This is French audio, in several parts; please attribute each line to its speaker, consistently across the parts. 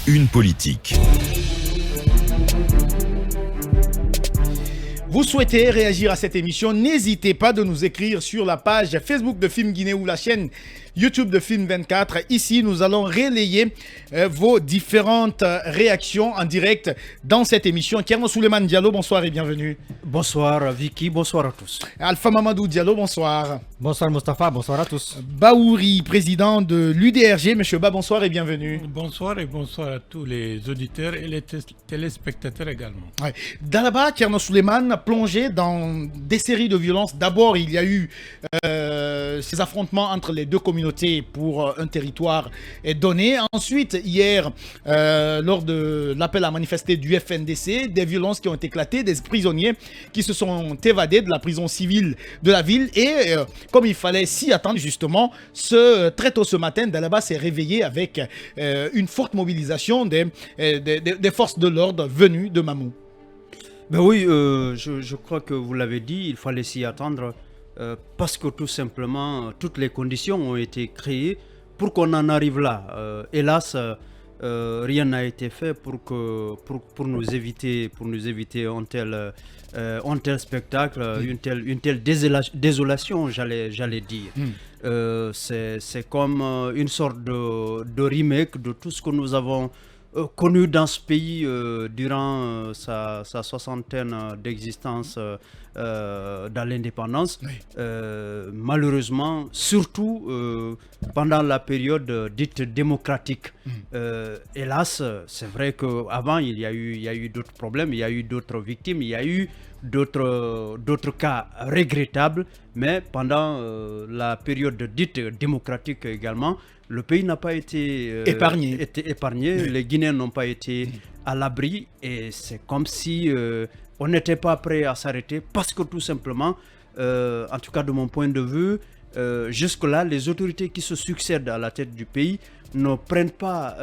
Speaker 1: une politique.
Speaker 2: Vous souhaitez réagir à cette émission, n'hésitez pas de nous écrire sur la page Facebook de Film Guinée ou la chaîne YouTube de Film 24. Ici, nous allons relayer vos différentes réactions en direct dans cette émission. Kerno Souleymane Diallo, bonsoir et bienvenue.
Speaker 3: Bonsoir Vicky, bonsoir à tous.
Speaker 2: Alpha Mamadou Diallo, bonsoir.
Speaker 4: Bonsoir Mustapha, bonsoir à tous.
Speaker 2: Baouri, président de l'UDRG, monsieur Ba, bonsoir et bienvenue.
Speaker 5: Bonsoir et bonsoir à tous les auditeurs et les téléspectateurs également.
Speaker 2: Ouais. Dalaba, Kerno Souleymane, plongé dans des séries de violences. D'abord, il y a eu ces affrontements entre les deux communautés pour un territoire donné. Ensuite, hier, lors de l'appel à manifester du FNDC, des violences qui ont éclaté, des prisonniers qui se sont évadés de la prison civile de la ville. Et comme il fallait s'y attendre justement, très tôt ce matin, Dalaba s'est réveillé avec une forte mobilisation des forces de l'ordre venues de Mamou.
Speaker 3: Ben oui, je crois que vous l'avez dit, il fallait s'y attendre parce que tout simplement, toutes les conditions ont été créées pour qu'on en arrive là. Hélas, rien n'a été fait pour nous éviter un tel spectacle, une telle désolation, j'allais dire. C'est comme une sorte de remake de tout ce que nous avons connu dans ce pays durant sa soixantaine d'existence dans l'indépendance. Oui. Malheureusement, surtout pendant la période dite démocratique. Hélas, c'est vrai qu'avant, il y a eu d'autres problèmes, il y a eu d'autres victimes, il y a eu d'autres cas regrettables, mais pendant la période dite démocratique également, le pays n'a pas été épargné. Oui. Les Guinéens n'ont pas été à l'abri et c'est comme si on n'était pas prêt à s'arrêter parce que tout simplement, en tout cas de mon point de vue, jusque-là, les autorités qui se succèdent à la tête du pays ne prennent pas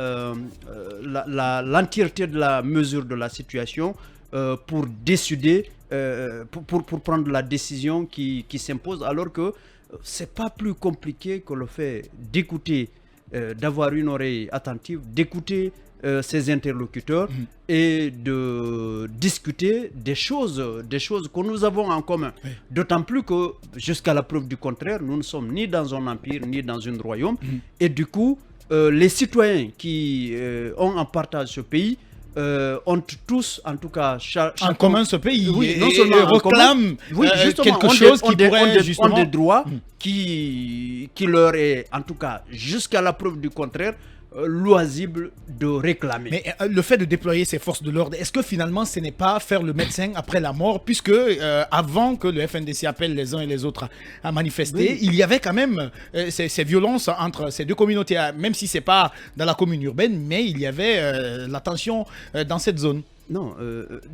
Speaker 3: l'entièreté de la mesure de la situation pour décider, pour prendre la décision qui s'impose, alors que c'est pas plus compliqué que le fait d'écouter, d'avoir une oreille attentive, d'écouter ses interlocuteurs et de discuter des choses que nous avons en commun. Oui. D'autant plus que, jusqu'à la preuve du contraire, nous ne sommes ni dans un empire, ni dans un royaume. Et du coup, les citoyens qui ont en partage ce pays ont tous, en tout cas,
Speaker 2: en commun ce pays.
Speaker 3: Oui, non seulement
Speaker 2: réclament quelque chose qui pourrait justement...
Speaker 3: ont des droits qui leur est, en tout cas, jusqu'à la preuve du contraire, loisible de réclamer.
Speaker 2: Mais le fait de déployer ces forces de l'ordre, est-ce que finalement ce n'est pas faire le médecin après la mort, puisque avant que le FNDC appelle les uns et les autres à manifester, oui, il y avait quand même ces violences entre ces deux communautés, même si ce n'est pas dans la commune urbaine, mais il y avait la tension dans cette zone.
Speaker 3: Non,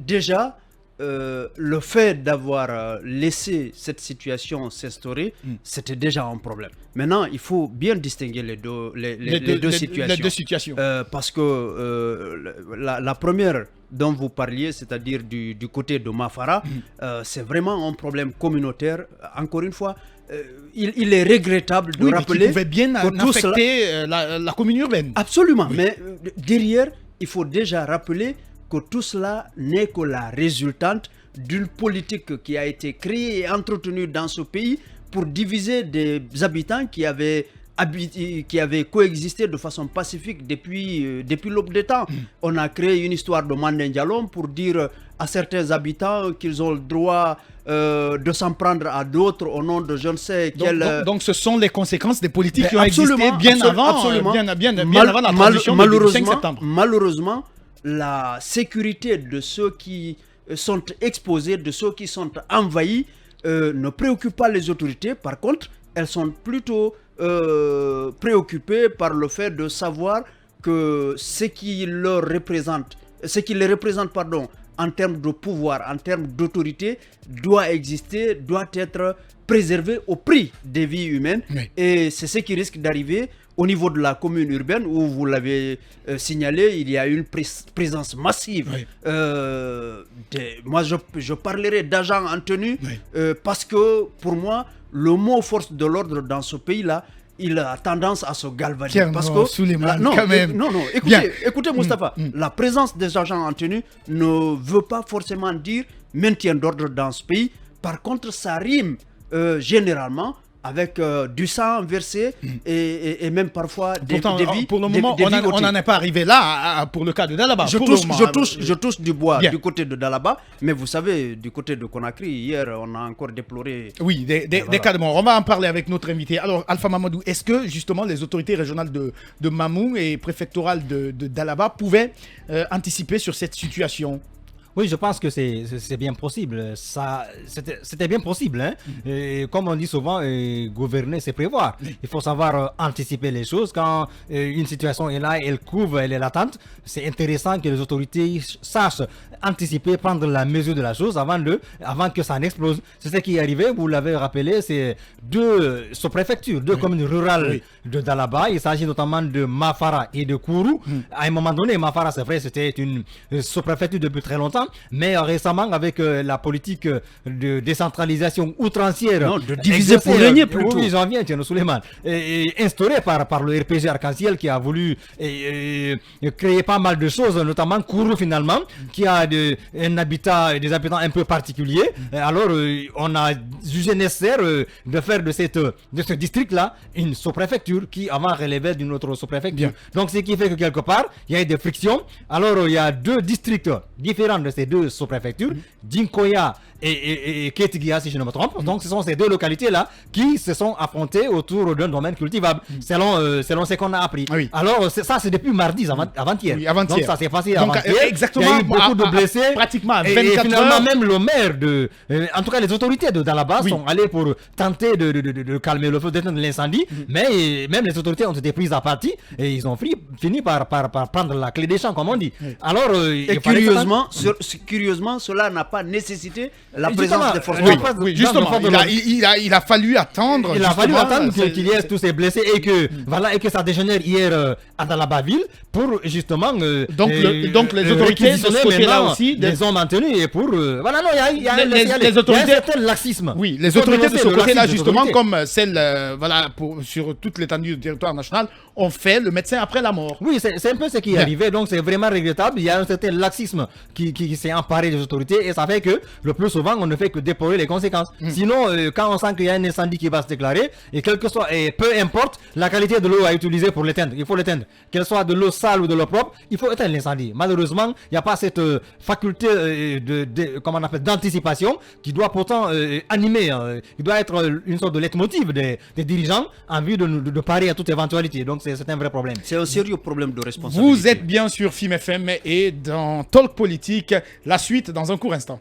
Speaker 3: déjà, le fait d'avoir laissé cette situation s'instaurer, c'était déjà un problème. Maintenant, il faut bien distinguer les deux situations. Parce que la première dont vous parliez, c'est-à-dire du côté de Mafara, c'est vraiment un problème communautaire. Encore une fois, il est regrettable de rappeler
Speaker 2: qui pouvait bien affecter la commune urbaine.
Speaker 3: Absolument, oui. Mais derrière, il faut déjà rappeler que tout cela n'est que la résultante d'une politique qui a été créée et entretenue dans ce pays pour diviser des habitants qui avaient coexisté de façon pacifique depuis l'aube des temps. On a créé une histoire de Mandindialom pour dire à certains habitants qu'ils ont le droit de s'en prendre à d'autres au nom de je ne sais quel...
Speaker 2: Donc ce sont les conséquences des politiques qui ont existé bien avant la transition du 5 septembre.
Speaker 3: Malheureusement, la sécurité de ceux qui sont exposés, de ceux qui sont envahis, ne préoccupe pas les autorités. Par contre, elles sont plutôt préoccupées par le fait de savoir que ce qui les représente, en termes de pouvoir, en termes d'autorité, doit exister, doit être préservé au prix des vies humaines. Oui. Et c'est ce qui risque d'arriver au niveau de la commune urbaine où, vous l'avez signalé, il y a une présence massive. Oui. Moi, je parlerai d'agents en tenue, oui, parce que pour moi, le mot force de l'ordre dans ce pays-là, il a tendance à se galvaniser.
Speaker 2: Thierno
Speaker 3: Parce que
Speaker 2: Souleymane,
Speaker 3: non,
Speaker 2: quand même.
Speaker 3: non,
Speaker 2: Bien.
Speaker 3: écoutez Moustapha, la présence des agents en tenue ne veut pas forcément dire maintien d'ordre dans ce pays. Par contre, ça rime généralement avec du sang versé et même parfois des
Speaker 2: Pourtant,
Speaker 3: vies.
Speaker 2: pour le moment, on n'en est pas arrivé là pour le cas de Dalaba.
Speaker 3: Je touche du bois
Speaker 2: Bien.
Speaker 3: du côté de Dalaba, mais vous savez, du côté de Conakry, hier, on a encore déploré.
Speaker 2: Oui, des cas de mort. On va en parler avec notre invité. Alors, Alpha Mamadou, est-ce que justement les autorités régionales de Mamou et préfectorales de Dalaba pouvaient anticiper sur cette situation?
Speaker 4: Oui, je pense que c'est bien possible. C'était bien possible. Hein? Et comme on dit souvent, gouverner, c'est prévoir. Il faut savoir anticiper les choses. Quand une situation est là, elle couvre, elle est latente, c'est intéressant que les autorités sachent anticiper, prendre la mesure de la chose avant que ça n'explose. C'est ce qui est arrivé, vous l'avez rappelé, c'est deux sous-préfectures, deux communes rurales de Dalaba. Il s'agit notamment de Mafara et de Kourou. À un moment donné, Mafara, c'est vrai, c'était une sous-préfecture depuis très longtemps. Mais récemment, avec la politique de décentralisation outrancière,
Speaker 3: non, de diviser pour régner plutôt.
Speaker 4: Oui, j'en viens, Thierno Souleymane, instauré par le RPG Arc-en-Ciel qui a voulu créer pas mal de choses, notamment Kourou finalement, qui a des habitants un peu particuliers. Alors, on a jugé nécessaire de faire de ce district-là une sous-préfecture qui avant relevait d'une autre sous-préfecture. Donc, ce qui fait que quelque part, il y a eu des frictions. Alors, il y a deux districts différents de ces deux sous-préfectures, Dinkoya et Kétigia, si je ne me trompe. Donc, ce sont ces deux localités-là qui se sont affrontées autour d'un domaine cultivable, selon ce qu'on a appris.
Speaker 2: Oui.
Speaker 4: Alors, ça, c'est depuis mardi, avant-hier.
Speaker 2: Oui, avant-hier.
Speaker 4: Donc, ça s'est passé
Speaker 2: Donc,
Speaker 4: avant-hier.
Speaker 2: exactement,
Speaker 4: Il y a eu beaucoup de blessés.
Speaker 2: pratiquement à 24
Speaker 4: et finalement,
Speaker 2: heures.
Speaker 4: même le maire en tout cas, les autorités de Dalaba sont allées pour tenter de calmer le feu, d'éteindre l'incendie. Mais même les autorités ont été prises à partie et ils ont fini par prendre la clé des champs, comme on dit. Alors,
Speaker 3: Et curieusement, cela n'a pas nécessité la présence des forces de l'ordre.
Speaker 2: Oui, justement, il a fallu attendre.
Speaker 4: Il a fallu attendre qu'il y ait tous ces blessés et que ça dégénère hier à Dalaba-Ville pour justement
Speaker 2: donc les autorités de ce côté-là aussi
Speaker 4: les ont maintenus et pour voilà, non, il y a
Speaker 2: les autorités,
Speaker 4: un certain laxisme.
Speaker 2: Oui, les autorités de ce côté-là, justement,
Speaker 4: autorités.
Speaker 2: comme celle sur toute l'étendue du territoire national, ont fait le médecin après la mort.
Speaker 4: Oui, c'est un peu ce qui est arrivé, donc c'est vraiment regrettable. Il y a un certain laxisme qui s'est emparé des autorités et ça fait que le plus souvent on ne fait que déplorer les conséquences. Sinon, quand on sent qu'il y a un incendie qui va se déclarer, et quel que soit, et peu importe la qualité de l'eau à utiliser pour l'éteindre, il faut l'éteindre. Qu'elle soit de l'eau sale ou de l'eau propre, il faut éteindre l'incendie. Malheureusement, il n'y a pas cette faculté comment on appelle, d'anticipation qui doit pourtant animer, il doit être une sorte de leitmotiv des dirigeants en vue de parer à toute éventualité. Donc c'est un vrai problème.
Speaker 3: C'est un sérieux problème de responsabilité.
Speaker 2: Vous êtes bien sur FIM FM et dans Talk Politique, la suite dans un court instant.